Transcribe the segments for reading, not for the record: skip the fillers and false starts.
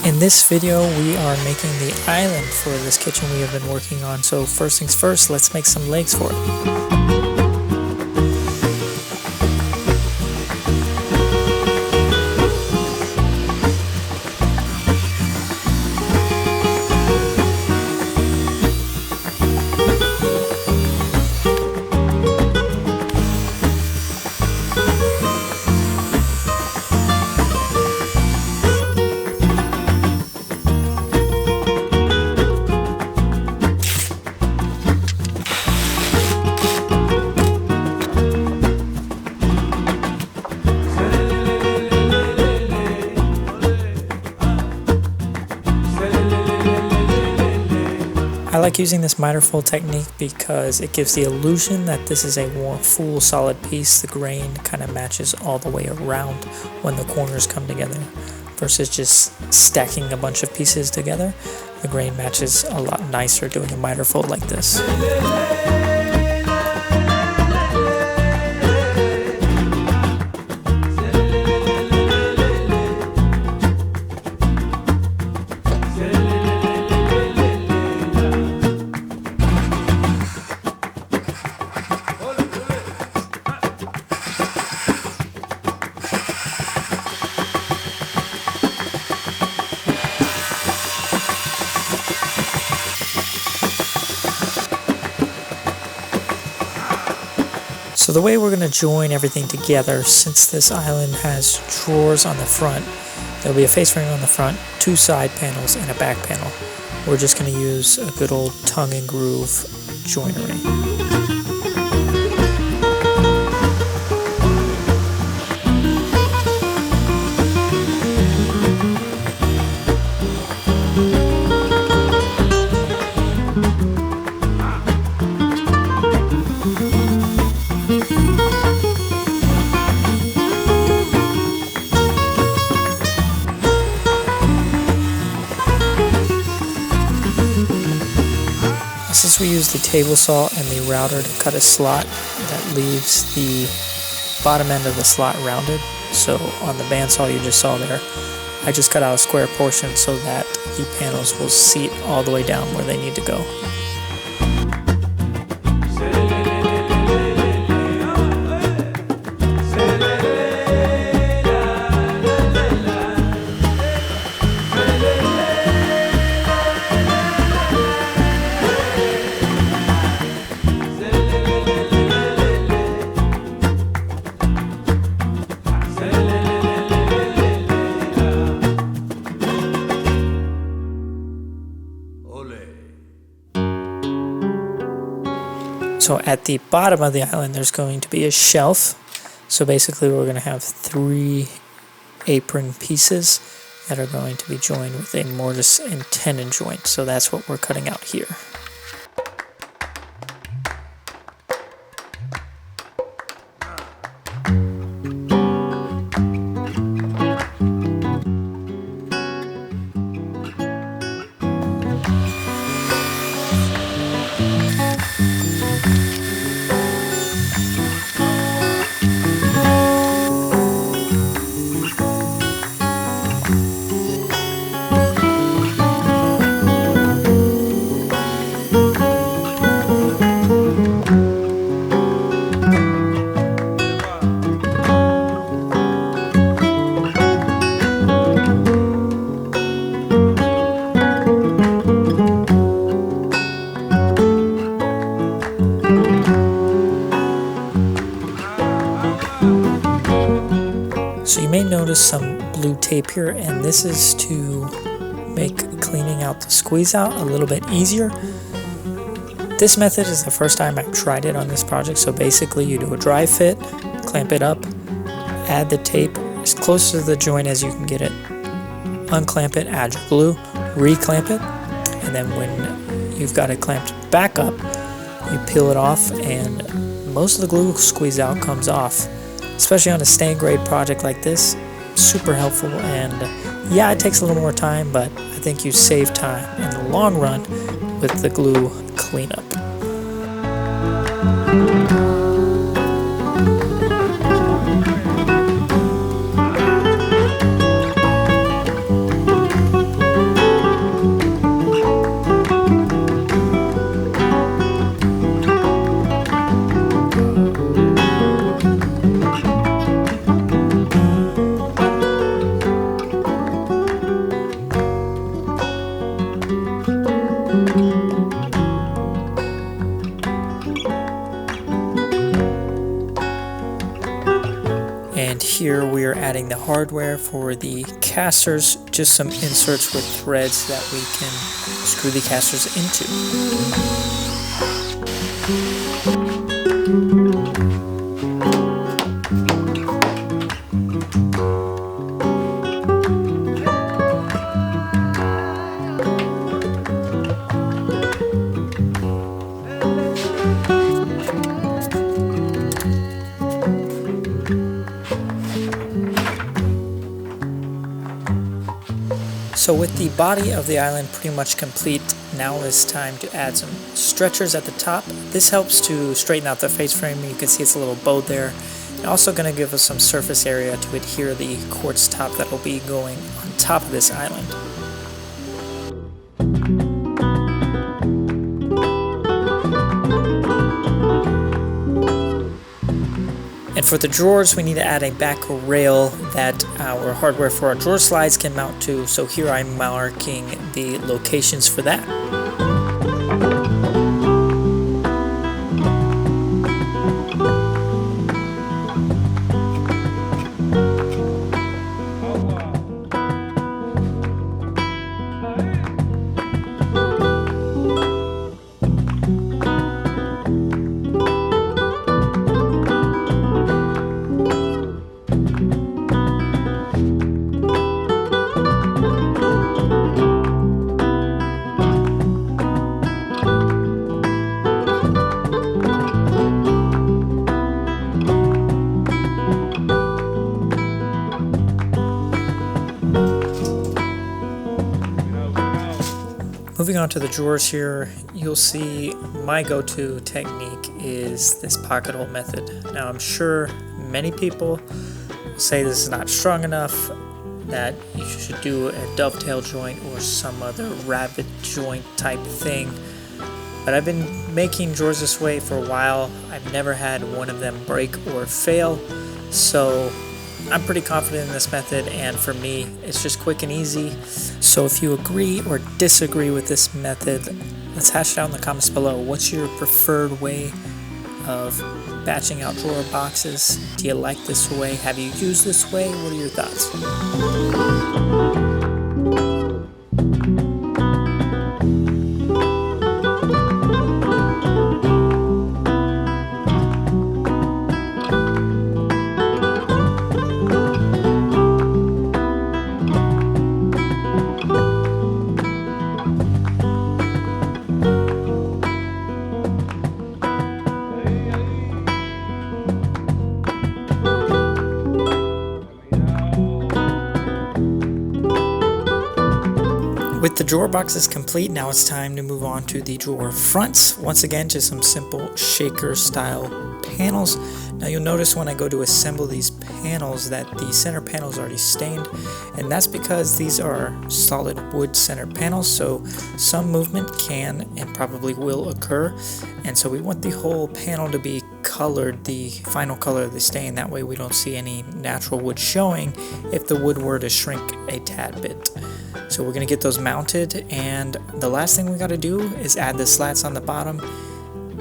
In this video, we are making the island for this kitchen we have been working on. So first things first, let's make some legs for it. I like using this miter fold technique because it gives the illusion that this is a full solid piece. The grain kind of matches all the way around when the corners come together versus just stacking a bunch of pieces together. The grain matches a lot nicer doing a miter fold like this. So the way we're going to join everything together, since this island has drawers on the front, there'll be a face frame on the front, 2 side panels, and a back panel. We're just going to use a good old tongue and groove joinery. Since we use the table saw and the router to cut a slot that leaves the bottom end of the slot rounded, so on the bandsaw you just saw there, I just cut out a square portion so that the panels will seat all the way down where they need to go. So at the bottom of the island there's going to be a shelf. So basically we're going to have 3 apron pieces that are going to be joined with a mortise and tenon joint. So that's what we're cutting out here. So you may notice some blue tape here, and this is to make cleaning out the squeeze out a little bit easier. This method is the first time I've tried it on this project. So basically you do a dry fit, clamp it up, add the tape as close to the joint as you can get it, unclamp it, add your glue, re-clamp it, and then when you've got it clamped back up, you peel it off and most of the glue squeeze out comes off. Especially on a stain grade project like this, super helpful. And yeah, it takes a little more time, but I think you save time in the long run with the glue cleanup. And here we are adding the hardware for the casters, just some inserts with threads that we can screw the casters into. So with the body of the island pretty much complete, now it's time to add some stretchers at the top. This helps to straighten out the face frame. You can see it's a little bowed there. And also going to give us some surface area to adhere the quartz top that will be going on top of this island. And for the drawers, we need to add a back rail that our hardware for our drawer slides can mount to. So here I'm marking the locations for that. Moving on to the drawers here, you'll see my go-to technique is this pocket hole method. Now I'm sure many people say this is not strong enough, that you should do a dovetail joint or some other rabbet joint type thing. But I've been making drawers this way for a while. I've never had one of them break or fail, so I'm pretty confident in this method, and for me it's just quick and easy. So if you agree or disagree with this method, let's hash it out in the comments below. What's your preferred way of batching out drawer boxes? Do you like this way? Have you used this way? What are your thoughts? With the drawer boxes complete, now it's time to move on to the drawer fronts. Once again, just some simple shaker style panels. Now you'll notice when I go to assemble these panels that the center panel is already stained, and that's because these are solid wood center panels, so some movement can and probably will occur, and so we want the whole panel to be colored the final color of the stain. That way we don't see any natural wood showing if the wood were to shrink a tad bit. So we're going to get those mounted, and the last thing we got to do is add the slats on the bottom,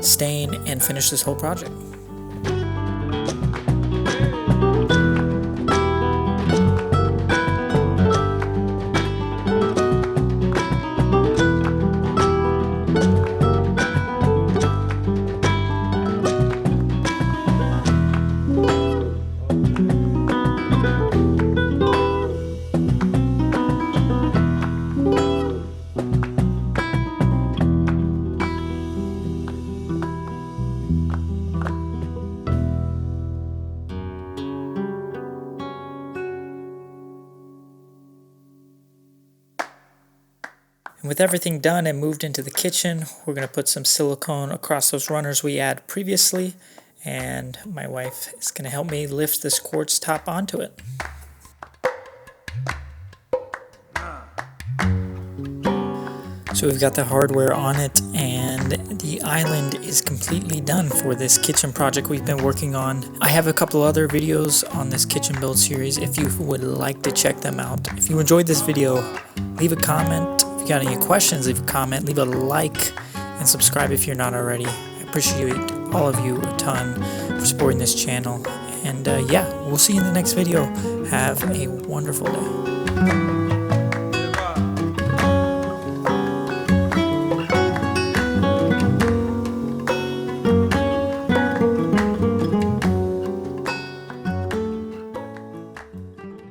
stain, and finish this whole project. And with everything done and moved into the kitchen, we're going to put some silicone across those runners we added previously, and my wife is going to help me lift this quartz top onto it. So we've got the hardware on it, and the island is completely done for this kitchen project we've been working on. I have a couple other videos on this kitchen build series if you would like to check them out. If you enjoyed this video, leave a comment. If you got any questions, leave a comment, leave a like, and subscribe if you're not already. I appreciate all of you a ton for supporting this channel, And yeah, we'll see you in the next video. Have a wonderful day.